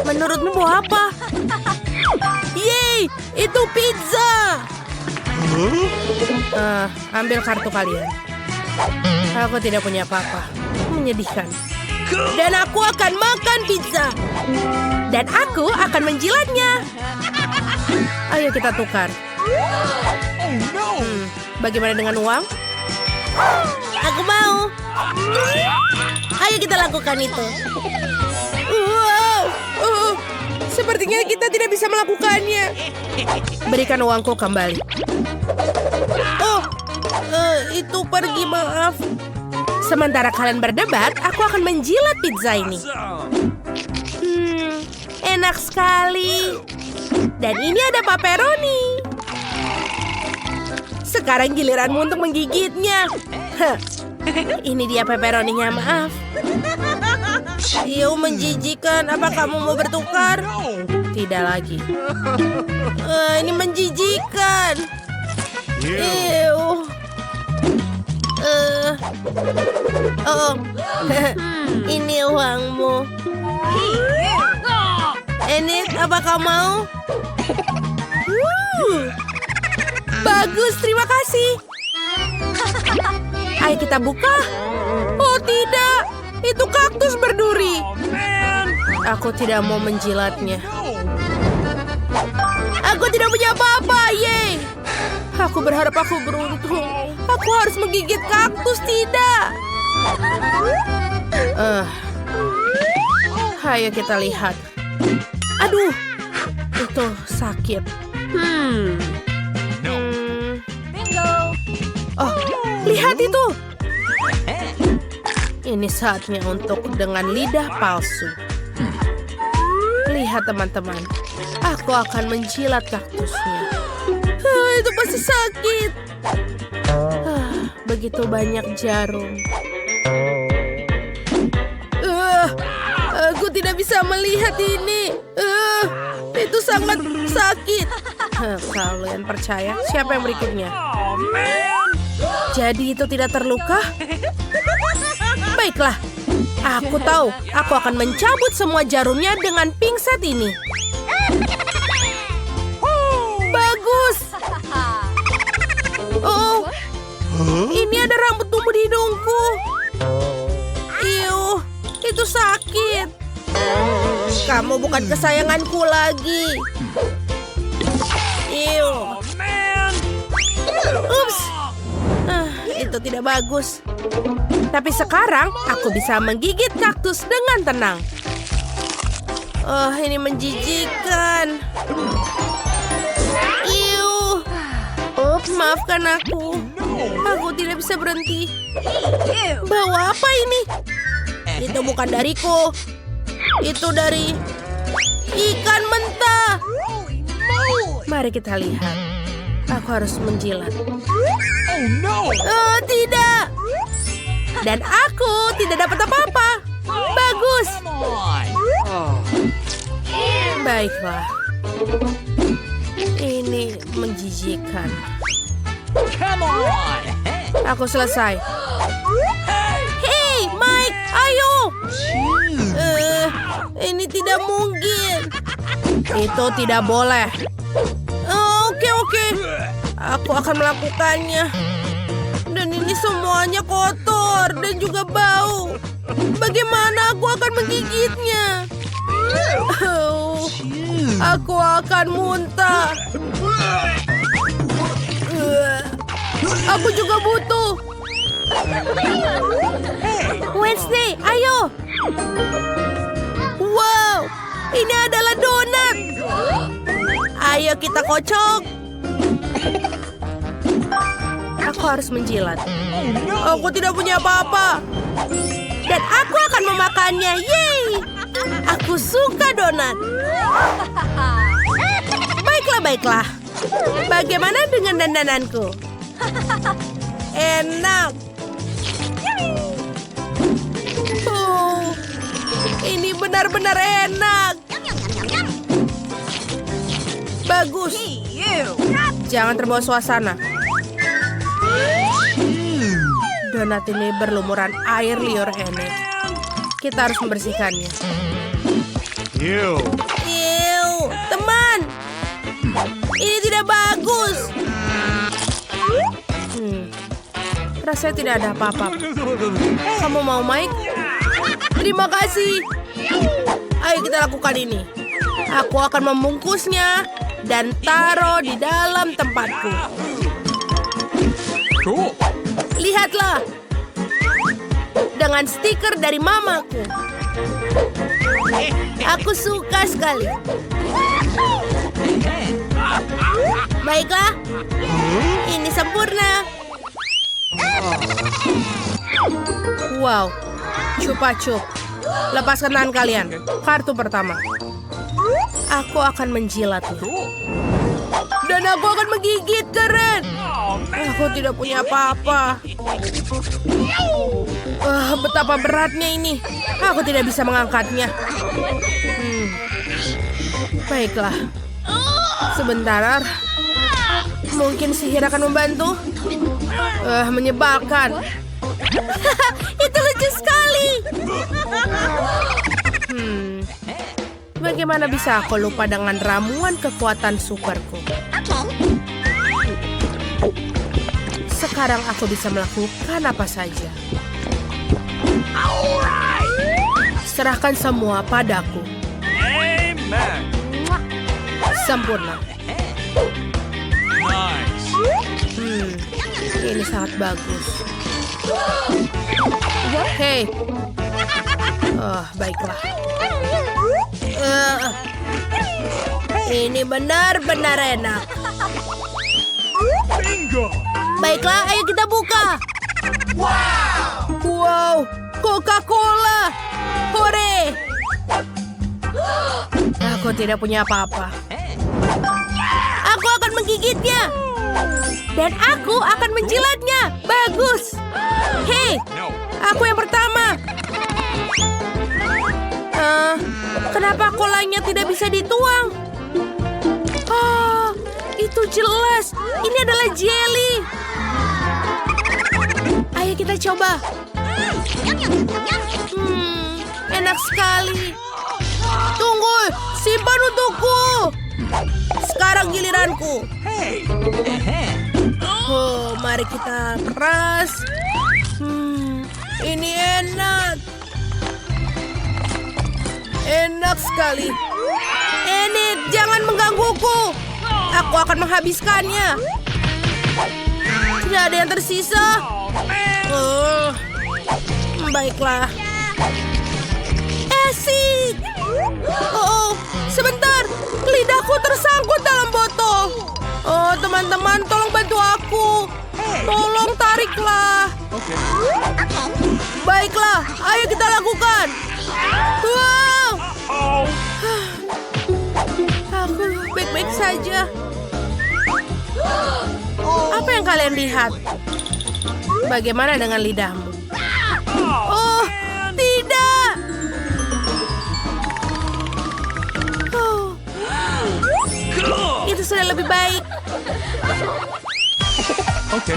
Menurutmu mau apa? Yeay, itu pizza. Ambil kartu kalian. Aku tidak punya apa-apa. Menyedihkan. Dan aku akan makan pizza. Dan aku akan menjilatnya. Ayo kita tukar. Bagaimana dengan uang? Aku mau. Ayo kita lakukan itu. Wow. Sepertinya kita tidak bisa melakukannya. Berikan uangku kembali. Itu pergi, maaf. Sementara kalian berdebat, aku akan menjilat pizza ini. Enak sekali. Dan ini ada pepperoni. Sekarang giliranmu untuk menggigitnya. Ini dia pepperoninya, maaf. Menjijikan. Apa kamu mau bertukar? Tidak lagi. Ini menjijikan. Ini uangmu. Enid, apa kamu mau? Bagus, terima kasih. Ayo kita buka. Oh tidak, itu kaktus berduri. Aku tidak mau menjilatnya. Aku tidak punya apa-apa, yeay. Aku berharap aku beruntung. Aku harus menggigit kaktus, tidak. Ayo kita lihat. Aduh, itu sakit. Oh, lihat itu. Ini saatnya untuk dengan lidah palsu. Lihat teman-teman, aku akan menjilat kaktusnya. Itu pasti sakit. Begitu banyak jarum. Aku tidak bisa melihat ini. Itu sangat sakit. Kalian percaya? Siapa yang berikutnya? Jadi itu tidak terluka? Baiklah. Aku tahu. Aku akan mencabut semua jarumnya dengan pingset ini. Bagus. Oh, ini ada rambut tumbuh di hidungku. Itu sakit. Kamu bukan kesayanganku lagi. Ups. Itu tidak bagus. Tapi sekarang aku bisa menggigit kaktus dengan tenang. Ini menjijikkan. Maafkan aku. Aku tidak bisa berhenti. Bau apa ini? Itu bukan dariku. Itu dari ikan mentah. Mari kita lihat. Aku harus menjilat. Tidak. Dan aku tidak dapat apa-apa. Bagus. Baiklah. Ini menjijikan. Aku selesai. Hey, Mike, ayo. Ini tidak mungkin. Itu tidak boleh. Oke. Aku akan melakukannya. Dan ini semuanya kotor dan juga bau. Bagaimana aku akan menggigitnya? Aku akan muntah. Aku juga butuh. Wednesday, ayo. Wow, ini adalah donat. Ayo kita kocok. Aku harus menjilat. Aku tidak punya apa-apa. Dan aku akan memakannya. Yeay. Aku suka donat. Baiklah. Bagaimana dengan dandananku? Enak. Ini benar-benar enak. Bagus. Jangan terbawa suasana. Donat ini berlumuran air liur Enid. Kita harus membersihkannya. Ew. Teman. Ini tidak bagus. Rasanya tidak ada apa-apa. Kamu mau, Mike? Terima kasih. Ayo kita lakukan ini. Aku akan membungkusnya dan taruh di dalam tempatku. Cool. Lihatlah. Dengan stiker dari mamaku. Aku suka sekali. Baiklah. Ini sempurna. Wow. Chupa Chup. Lepaskan tangan kalian. Kartu pertama. Aku akan menjilatnya. Dan aku akan menggigit, keren. Aku tidak punya apa-apa. Betapa beratnya ini. Aku tidak bisa mengangkatnya. Baiklah. Sebentar. Mungkin sihir akan membantu. Menyebalkan. Itu lucu sekali. Bagaimana bisa aku lupa dengan ramuan kekuatan superku? Sekarang aku bisa melakukan apa saja. Serahkan semua padaku. Amen. Sempurna. Nice. Ini sangat bagus. Hei. Baiklah. Ini benar-benar enak. Bingo. Baiklah, ayo kita buka. Wow, Coca-Cola. Hore. Aku tidak punya apa-apa. Aku akan menggigitnya. Dan aku akan menjilatnya. Bagus. Hei, No. aku yang pertama. Kenapa kolanya tidak bisa dituang? Itu jelas. Ini adalah jelly. Ayo kita coba. Enak sekali. Tunggu, simpan untukku. Sekarang giliranku. Mari kita peras. Ini enak. Enak sekali. Ini jangan menggangguku. Aku akan menghabiskannya. Tidak ada yang tersisa. Baiklah. Asik. Sebentar. Lidahku tersangkut dalam botol. Teman-teman, tolong bantu aku. Tolong tariklah. Baiklah, ayo kita lakukan. Wow. Aku baik-baik saja. Apa yang kalian lihat? Bagaimana dengan lidahmu? Oh, tidak. Itu sudah lebih baik. Oke.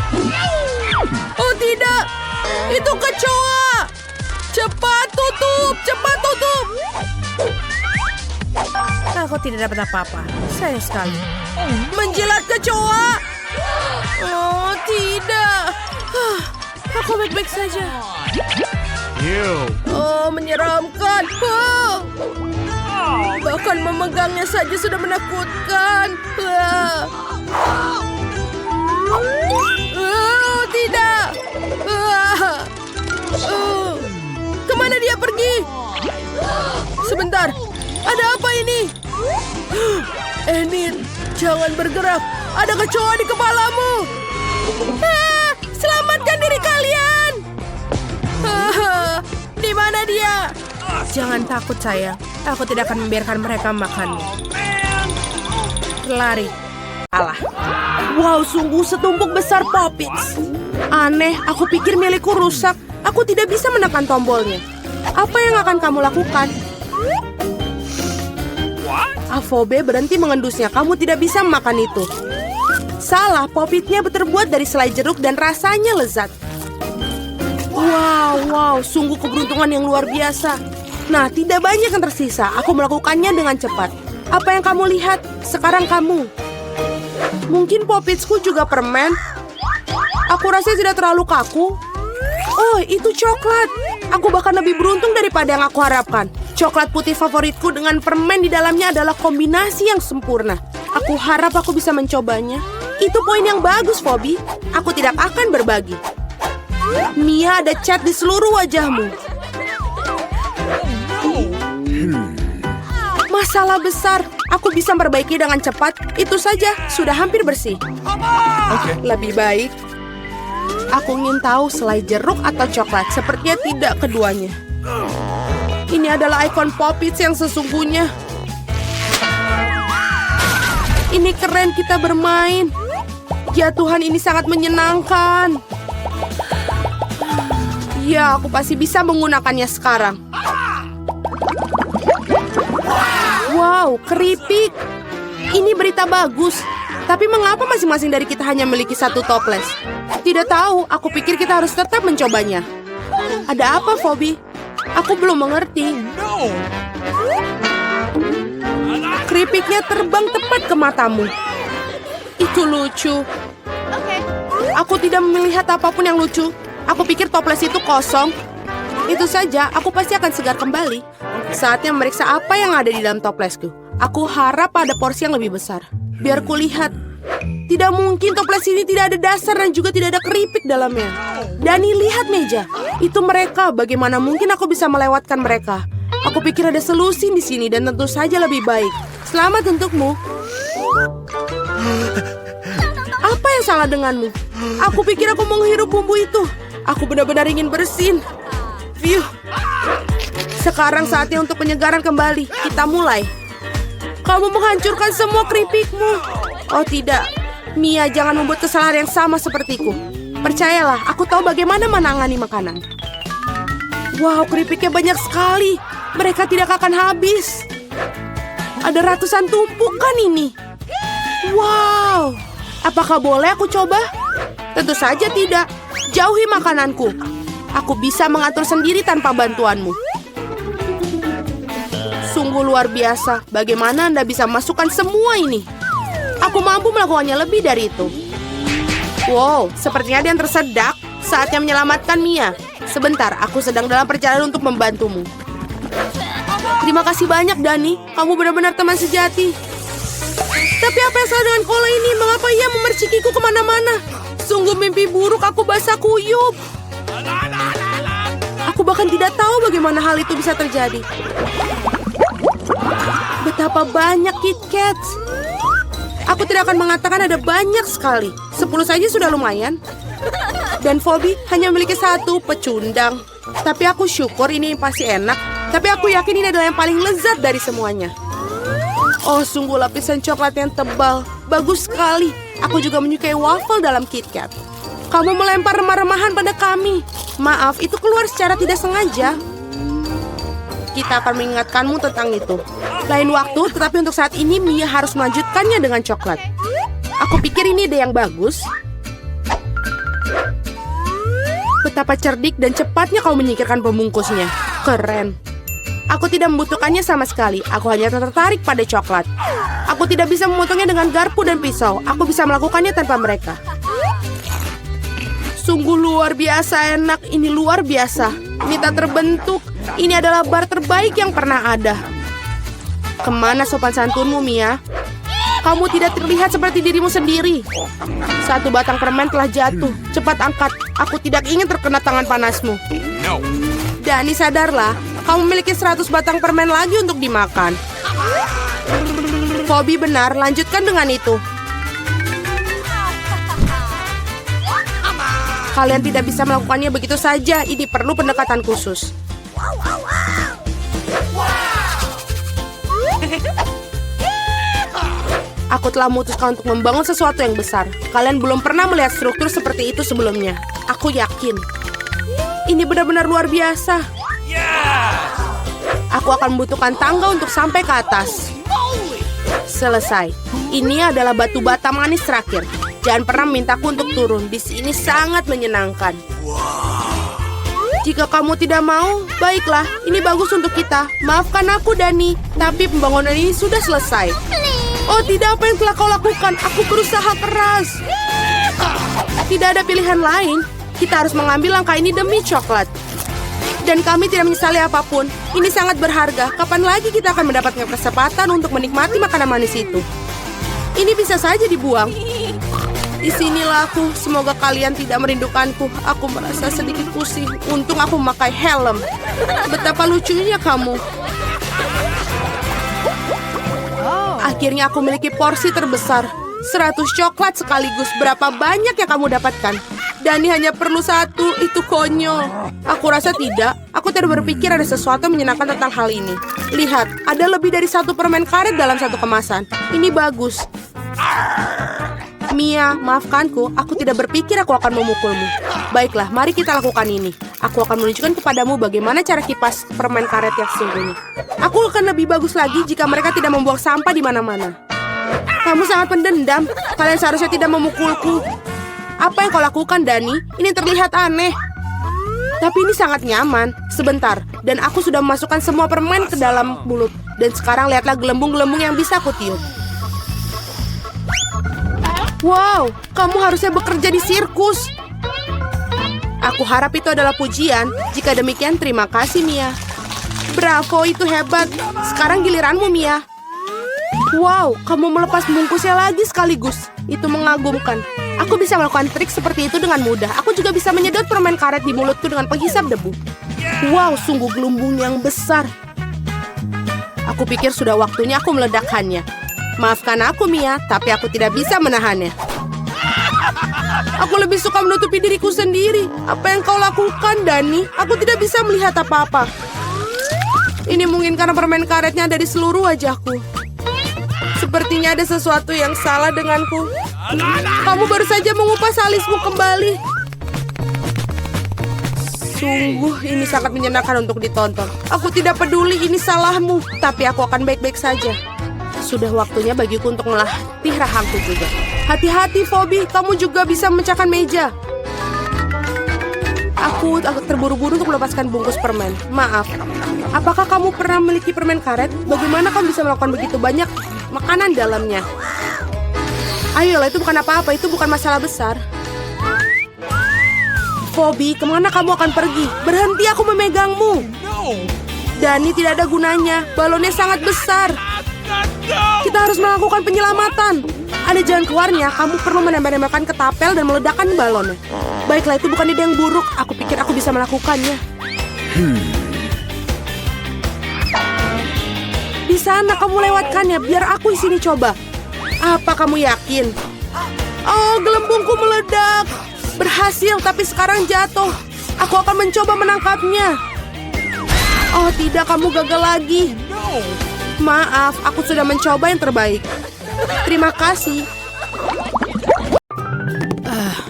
Oh tidak, itu kecoa. Cepat tutup, cepat tutup. Aku tidak dapat apa-apa. Sayang sekali. Menjilat kecoa. Oh tidak. Aku baik-baik saja. Ew. Oh menyeramkan. Bahkan memegangnya saja sudah menakutkan. Tidak. Kemana dia pergi? Sebentar. Ada apa ini? Enid, jangan bergerak. Ada kecoa di kepalamu. Selamatkan diri kalian. Di mana dia? Jangan takut sayang. Aku tidak akan membiarkan mereka makanmu. Lari. Alah. Wow, sungguh setumpuk besar Poppets. Aneh, aku pikir milikku rusak. Aku tidak bisa menekan tombolnya. Apa yang akan kamu lakukan? Avobe berhenti mengendusnya. Kamu tidak bisa makan itu. Salah, Poppetnya terbuat dari selai jeruk dan rasanya lezat. Wow, sungguh keberuntungan yang luar biasa. Nah, tidak banyak yang tersisa. Aku melakukannya dengan cepat. Apa yang kamu lihat? Sekarang kamu. Mungkin Poppitsku juga permen. Aku rasa tidak terlalu kaku. Oh, itu coklat. Aku bahkan lebih beruntung daripada yang aku harapkan. Coklat putih favoritku dengan permen di dalamnya adalah kombinasi yang sempurna. Aku harap aku bisa mencobanya. Itu poin yang bagus, Phoebe. Aku tidak akan berbagi. Mia, ada cat di seluruh wajahmu. Masalah besar. Aku bisa memperbaiki dengan cepat. Itu saja, sudah hampir bersih. Lebih baik. Aku ingin tahu selai jeruk atau coklat. Sepertinya tidak keduanya. Ini adalah ikon Poppits yang sesungguhnya. Ini keren kita bermain. Ya Tuhan, ini sangat menyenangkan. Ya, aku pasti bisa menggunakannya sekarang. Wow, keripik. Ini berita bagus. Tapi mengapa masing-masing dari kita hanya memiliki satu toples? Tidak tahu, aku pikir kita harus tetap mencobanya. Ada apa, Phoebe? Aku belum mengerti. Keripiknya terbang tepat ke matamu. Itu lucu. Aku tidak melihat apapun yang lucu. Aku pikir toples itu kosong. Itu saja, aku pasti akan segar kembali. Saatnya memeriksa apa yang ada di dalam toplesku. Aku harap ada porsi yang lebih besar. Biar kulihat. Tidak mungkin toples ini tidak ada dasar dan juga tidak ada keripik dalamnya. Dani, lihat meja. Itu mereka. Bagaimana mungkin aku bisa melewatkan mereka? Aku pikir ada solusi di sini dan tentu saja lebih baik. Selamat untukmu. Apa yang salah denganmu? Aku pikir aku menghirup bumbu itu. Aku benar-benar ingin bersin. Phew. Sekarang saatnya untuk penyegaran kembali. Kita mulai. Kamu menghancurkan semua keripikmu. Oh tidak. Mia, jangan membuat kesalahan yang sama sepertiku. Percayalah, aku tahu bagaimana menangani makanan. Wow, keripiknya banyak sekali. Mereka tidak akan habis. Ada ratusan tumpukan ini. Wow. Apakah boleh aku coba? Tentu saja tidak. Jauhi makananku. Aku bisa mengatur sendiri tanpa bantuanmu. Sungguh luar biasa. Bagaimana Anda bisa masukkan semua ini? Aku mampu melakukannya lebih dari itu. Wow, sepertinya ada yang tersedak. Saatnya menyelamatkan Mia. Sebentar, aku sedang dalam perjalanan untuk membantumu. Terima kasih banyak, Dani. Kamu benar-benar teman sejati. Tapi apa yang salah dengan Kola ini? Mengapa ia memercikiku kemana-mana? Sungguh mimpi buruk, aku basah kuyup. Aku bahkan tidak tahu bagaimana hal itu bisa terjadi. Betapa banyak KitKats. Aku tidak akan mengatakan ada banyak sekali. 10 saja sudah lumayan. Dan Phoebe hanya memiliki satu pecundang. Tapi aku syukur ini pasti enak. Tapi aku yakin ini adalah yang paling lezat dari semuanya. Oh, sungguh lapisan coklat yang tebal. Bagus sekali. Aku juga menyukai waffle dalam KitKat. Kamu melempar remah-remahan pada kami. Maaf, itu keluar secara tidak sengaja. Kita akan mengingatkanmu tentang itu. Lain waktu, tetapi untuk saat ini Mia harus melanjutkannya dengan coklat. Aku pikir ini ide yang bagus. Betapa cerdik dan cepatnya kau menyingkirkan pembungkusnya. Keren. Aku tidak membutuhkannya sama sekali. Aku hanya tertarik pada coklat. Aku tidak bisa memotongnya dengan garpu dan pisau. Aku bisa melakukannya tanpa mereka. Sungguh luar biasa enak. Ini luar biasa. Ini tak terbentuk. Ini adalah bar terbaik yang pernah ada. Kemana sopan santunmu, Mia? Kamu tidak terlihat seperti dirimu sendiri. Satu batang permen telah jatuh. Cepat angkat. Aku tidak ingin terkena tangan panasmu. No. Dani, sadarlah. Kamu memiliki 100 batang permen lagi untuk dimakan. Phoebe benar, lanjutkan dengan itu. Kalian tidak bisa melakukannya begitu saja. Ini perlu pendekatan khusus. Aku telah memutuskan untuk membangun sesuatu yang besar. Kalian belum pernah melihat struktur seperti itu sebelumnya. Aku yakin. Ini benar-benar luar biasa. Aku akan membutuhkan tangga untuk sampai ke atas. Selesai. Ini adalah batu bata manis terakhir. Jangan pernah mintaku untuk turun. Di sini sangat menyenangkan. Jika kamu tidak mau, baiklah, ini bagus untuk kita. Maafkan aku, Dani, tapi pembangunan ini sudah selesai. Oh tidak, apa yang telah kau lakukan? Aku berusaha keras. Tidak ada pilihan lain. Kita harus mengambil langkah ini demi coklat. Dan kami tidak menyesali apapun. Ini sangat berharga. Kapan lagi kita akan mendapatkan kesempatan untuk menikmati makanan manis itu? Ini bisa saja dibuang. Disinilah aku. Semoga kalian tidak merindukanku. Aku merasa sedikit pusing. Untung aku memakai helm. Betapa lucunya kamu. Akhirnya aku memiliki porsi terbesar. 100 coklat sekaligus. Berapa banyak yang kamu dapatkan? Dani hanya perlu 1. Itu konyol. Aku rasa tidak. Aku tidak berpikir ada sesuatu yang menyenangkan tentang hal ini. Lihat, ada lebih dari 1 permen karet dalam 1 kemasan. Ini bagus. Mia, maafkanku, aku tidak berpikir aku akan memukulmu. Baiklah, mari kita lakukan ini. Aku akan menunjukkan kepadamu bagaimana cara kipas permen karet yang sesungguhnya. Aku akan lebih bagus lagi jika mereka tidak membuang sampah di mana-mana. Kamu sangat pendendam. Kalian seharusnya tidak memukulku. Apa yang kau lakukan, Dani? Ini terlihat aneh. Tapi ini sangat nyaman. Sebentar, dan aku sudah memasukkan semua permen ke dalam mulut. Dan sekarang lihatlah gelembung-gelembung yang bisa aku tiup. Wow, kamu harusnya bekerja di sirkus. Aku harap itu adalah pujian. Jika demikian, terima kasih, Mia. Bravo, itu hebat. Sekarang giliranmu, Mia. Wow, kamu melepas bungkusnya lagi sekaligus. Itu mengagumkan. Aku bisa melakukan trik seperti itu dengan mudah. Aku juga bisa menyedot permen karet di mulutku dengan penghisap debu. Wow, sungguh gelembung yang besar. Aku pikir sudah waktunya aku meledakkannya. Maafkan aku, Mia, tapi aku tidak bisa menahannya. Aku lebih suka menutupi diriku sendiri. Apa yang kau lakukan, Dani? Aku tidak bisa melihat apa-apa. Ini mungkin karena permen karetnya ada di seluruh wajahku. Sepertinya ada sesuatu yang salah denganku. Kamu baru saja mengupas alismu kembali. Sungguh, ini sangat menyenangkan untuk ditonton. Aku tidak peduli ini salahmu, tapi aku akan baik-baik saja. Sudah waktunya bagiku untuk melatih rahangku juga. Hati-hati, Phoebe. Kamu juga bisa memecahkan meja. Aku terburu-buru untuk melepaskan bungkus permen. Maaf. Apakah kamu pernah memiliki permen karet? Bagaimana kamu bisa melakukan begitu banyak makanan dalamnya? Ayolah, itu bukan apa-apa. Itu bukan masalah besar. Phoebe, kemana kamu akan pergi? Berhenti, aku memegangmu. Dani, tidak ada gunanya. Balonnya sangat besar. Kita harus melakukan penyelamatan. Ada jalan keluarnya. Kamu perlu menembak-nembakkan ketapel dan meledakkan balonnya. Baiklah, itu bukan ide yang buruk. Aku pikir aku bisa melakukannya. Di sana kamu lewatkannya. Biar aku di sini coba. Apa kamu yakin? Oh, gelembungku meledak. Berhasil, tapi sekarang jatuh. Aku akan mencoba menangkapnya. Oh tidak, kamu gagal lagi. Maaf, aku sudah mencoba yang terbaik. Terima kasih.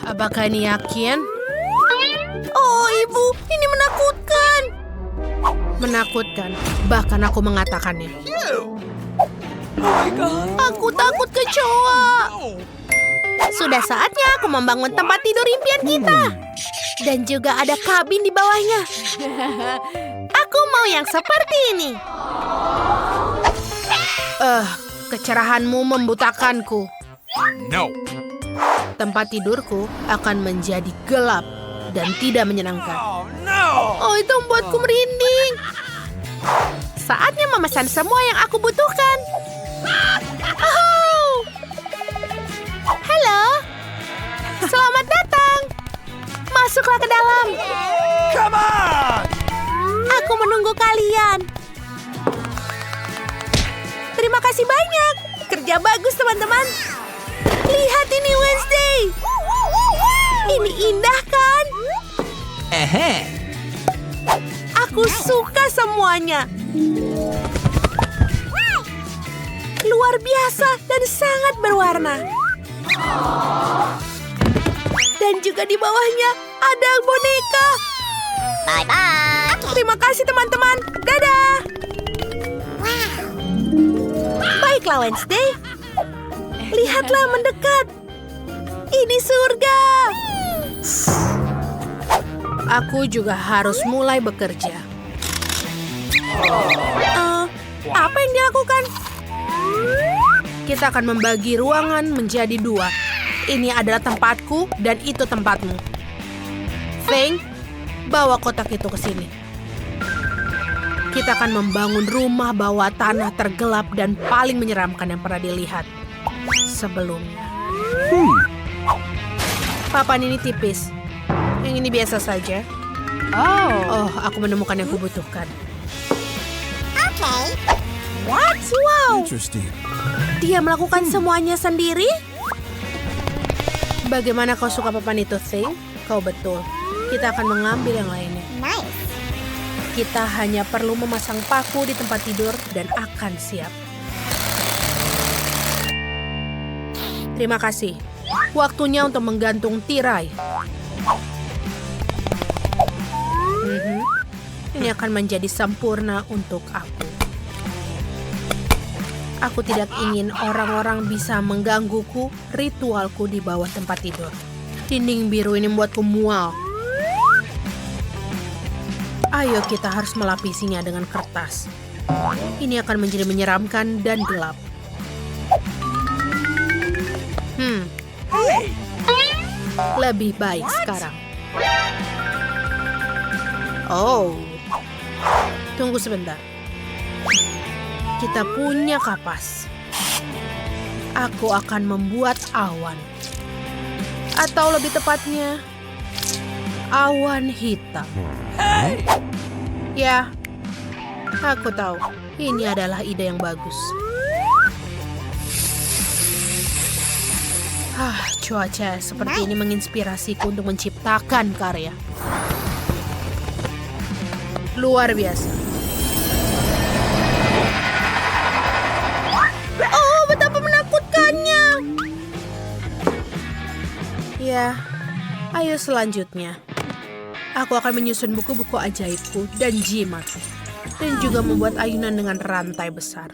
Apakah ini yakin? Oh ibu, ini menakutkan. Menakutkan, bahkan aku mengatakannya. Aku takut kecoa. Sudah saatnya aku membangun tempat tidur impian kita. Dan juga ada kabin di bawahnya. Aku mau yang seperti ini. Kecerahanmu membutakanku. No. Tempat tidurku akan menjadi gelap dan tidak menyenangkan. Oh, no. Oh, itu membuatku merinding. Saatnya memesan semua yang aku butuhkan. Oh. Halo. Selamat datang. Masuklah ke dalam. Come on. Aku menunggu kalian. Terima kasih banyak. Kerja bagus, teman-teman. Lihat ini, Wednesday. Ini indah, kan? Aku suka semuanya. Luar biasa dan sangat berwarna. Dan juga di bawahnya ada boneka. Bye-bye. Terima kasih, teman-teman. Dadah. Baiklah, Wednesday. Lihatlah mendekat. Ini surga. Aku juga harus mulai bekerja. Apa yang dilakukan? Kita akan membagi ruangan menjadi 2. Ini adalah tempatku dan itu tempatmu. Feng, bawa kotak itu ke sini. Kita akan membangun rumah bawah tanah tergelap dan paling menyeramkan yang pernah dilihat sebelumnya. Papan ini tipis. Yang ini biasa saja. Oh, aku menemukan yang kubutuhkan. What? Wow. Interesting. Dia melakukan semuanya sendiri? Bagaimana kau suka papan itu, Thing? Kau betul. Kita akan mengambil yang lainnya. Kita hanya perlu memasang paku di tempat tidur dan akan siap. Terima kasih. Waktunya untuk menggantung tirai. Ini akan menjadi sempurna untuk aku. Aku tidak ingin orang-orang bisa menggangguku, ritualku di bawah tempat tidur. Dinding biru ini membuatku mual. Ayo kita harus melapisinya dengan kertas. Ini akan menjadi menyeramkan dan gelap. Lebih baik sekarang. Oh, tunggu sebentar. Kita punya kapas. Aku akan membuat awan. Atau lebih tepatnya, awan hitam. Ya, aku tahu. Ini adalah ide yang bagus. Cuaca seperti ini menginspirasiku untuk menciptakan karya. Luar biasa. Oh, betapa menakutkannya. Ya, ayo selanjutnya. Aku akan menyusun buku-buku ajaibku dan jimat. Dan juga membuat ayunan dengan rantai besar.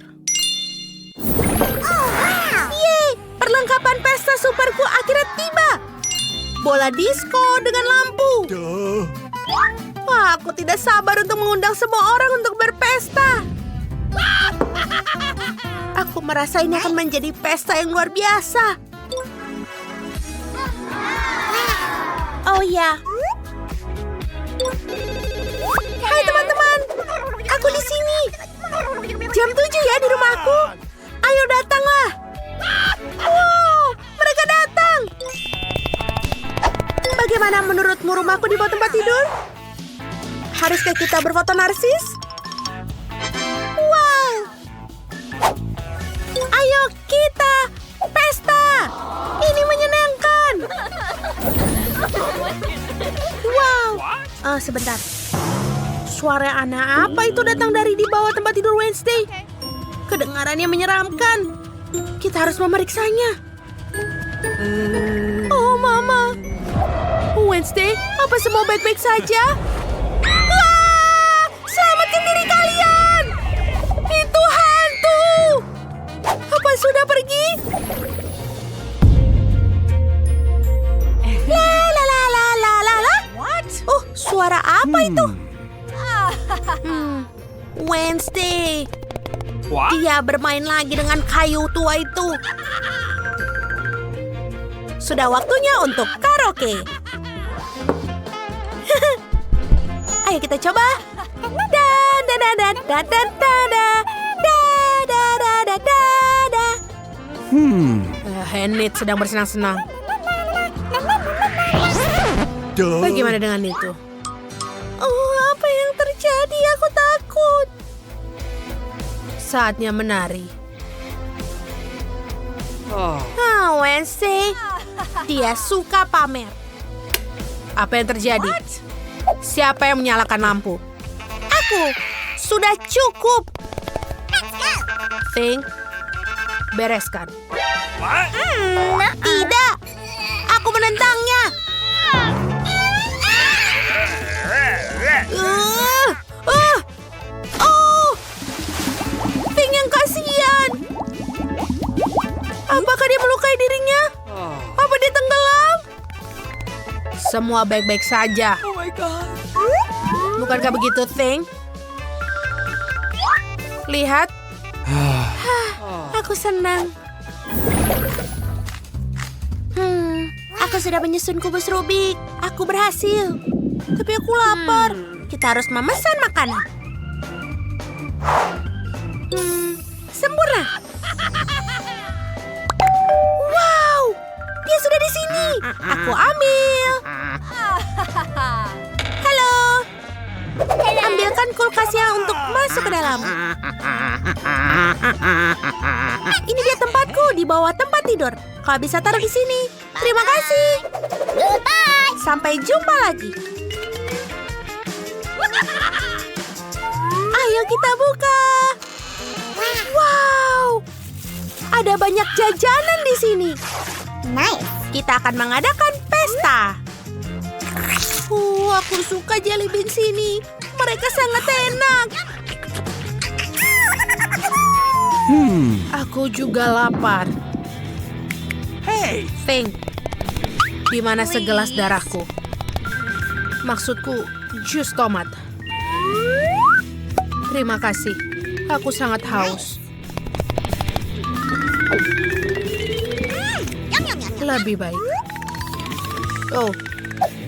Yeay, perlengkapan pesta superku akhirnya tiba. Bola disko dengan lampu. Wah, aku tidak sabar untuk mengundang semua orang untuk berpesta. Aku merasa ini akan menjadi pesta yang luar biasa. Oh ya. Hai teman-teman, aku di sini. Jam 7 ya di rumahku. Ayo datanglah. Wow, mereka datang. Bagaimana menurutmu rumahku di bawah tempat tidur? Haruskah kita berfoto narsis? Wow. Ayo kita pesta. Ini menyenangkan. Wow. Sebentar. Suara anak apa itu datang dari di bawah tempat tidur Wednesday? Kedengarannya menyeramkan. Kita harus memeriksanya. Oh, Mama. Wednesday, apa semua baik-baik saja? Wah! Selamatkan diri kalian! Itu hantu! Apa sudah pergi? La la la la la la la. What? Oh, suara apa itu? Wednesday. What? Dia bermain lagi dengan kayu tua itu. Sudah waktunya untuk karaoke. Ayo kita coba. Dan dan dan dan dan dan dan dan. Henit sedang bersenang-senang. Bagaimana dengan itu? Oh, apa yang terjadi? Aku takut. Saatnya menari. Wednesday. Dia suka pamer. Apa yang terjadi? Siapa yang menyalakan lampu? Aku. Sudah cukup. Thing, bereskan. Tidak. Aku menentangnya. Thing yang kasihan. Apakah dia melukai dirinya? Apa dia tenggelam? Semua baik-baik saja. Oh my God. Bukankah begitu, Thing? Lihat. Aku senang. Aku sudah menyusun kubus Rubik. Aku berhasil. Tapi aku lapar. Kita harus memesan makanan. Sempurna. Wow, dia sudah di sini. Aku ambil. Halo. Ambilkan kulkasnya untuk masuk ke dalam. Ini dia tempatku di bawah tempat tidur. Kau bisa taruh di sini. Terima kasih. Sampai jumpa lagi. Ayo kita buka. Wow, ada banyak jajanan di sini. Nice. Kita akan mengadakan pesta. Aku suka jelly bean sini. Mereka sangat enak. Aku juga lapar. Hey! Thing, di mana segelas darahku? Maksudku, jus tomat. Terima kasih. Aku sangat haus. Lebih baik. Oh,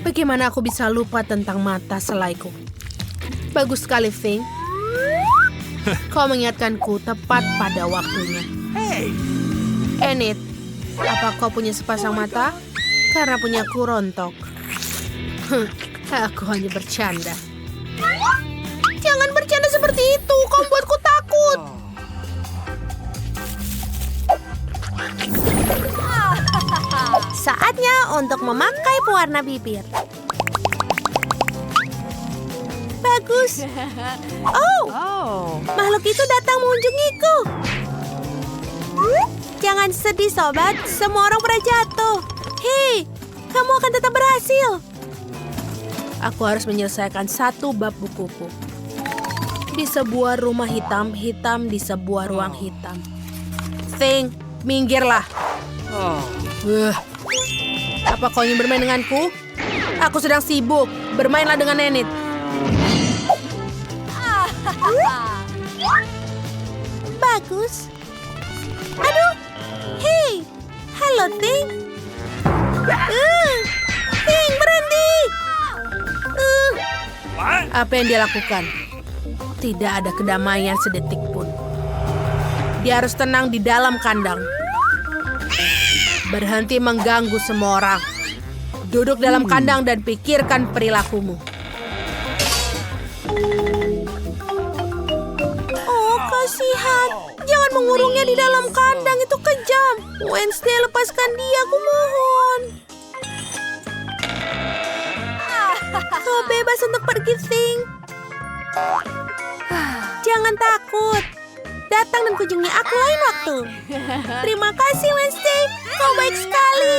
bagaimana aku bisa lupa tentang mata selaiku? Bagus sekali, Thing. Kau mengingatkanku tepat pada waktunya. Hey! Enid, apa kau punya sepasang mata? Karena punyaku rontok. Aku hanya bercanda. Jangan bercanda seperti itu, kau buatku takut. Saatnya untuk memakai pewarna bibir. Bagus. Oh, makhluk itu datang mengunjungiku. Jangan sedih, sobat. Semua orang pernah jatuh. Hei, kamu akan tetap berhasil. Aku harus menyelesaikan satu bab bukuku. Di sebuah rumah hitam, hitam di sebuah ruang hitam. Thing, minggirlah. Apa kau ingin bermain denganku? Aku sedang sibuk. Bermainlah dengan Enid. Bagus. Aduh. Hei. Halo, Thing. Thing, berhenti. What? Apa yang dia lakukan? Tidak ada kedamaian sedetik pun. Dia harus tenang di dalam kandang. Berhenti mengganggu semua orang. Duduk dalam kandang dan pikirkan perilakumu. Oh, kasihan. Jangan mengurungnya di dalam kandang, itu kejam. Wednesday, lepaskan dia, aku mohon. Kau bebas untuk pergi, Thing. Jangan takut. Datang dan kunjungi aku lain waktu. Terima kasih, Wednesday. Kau baik sekali.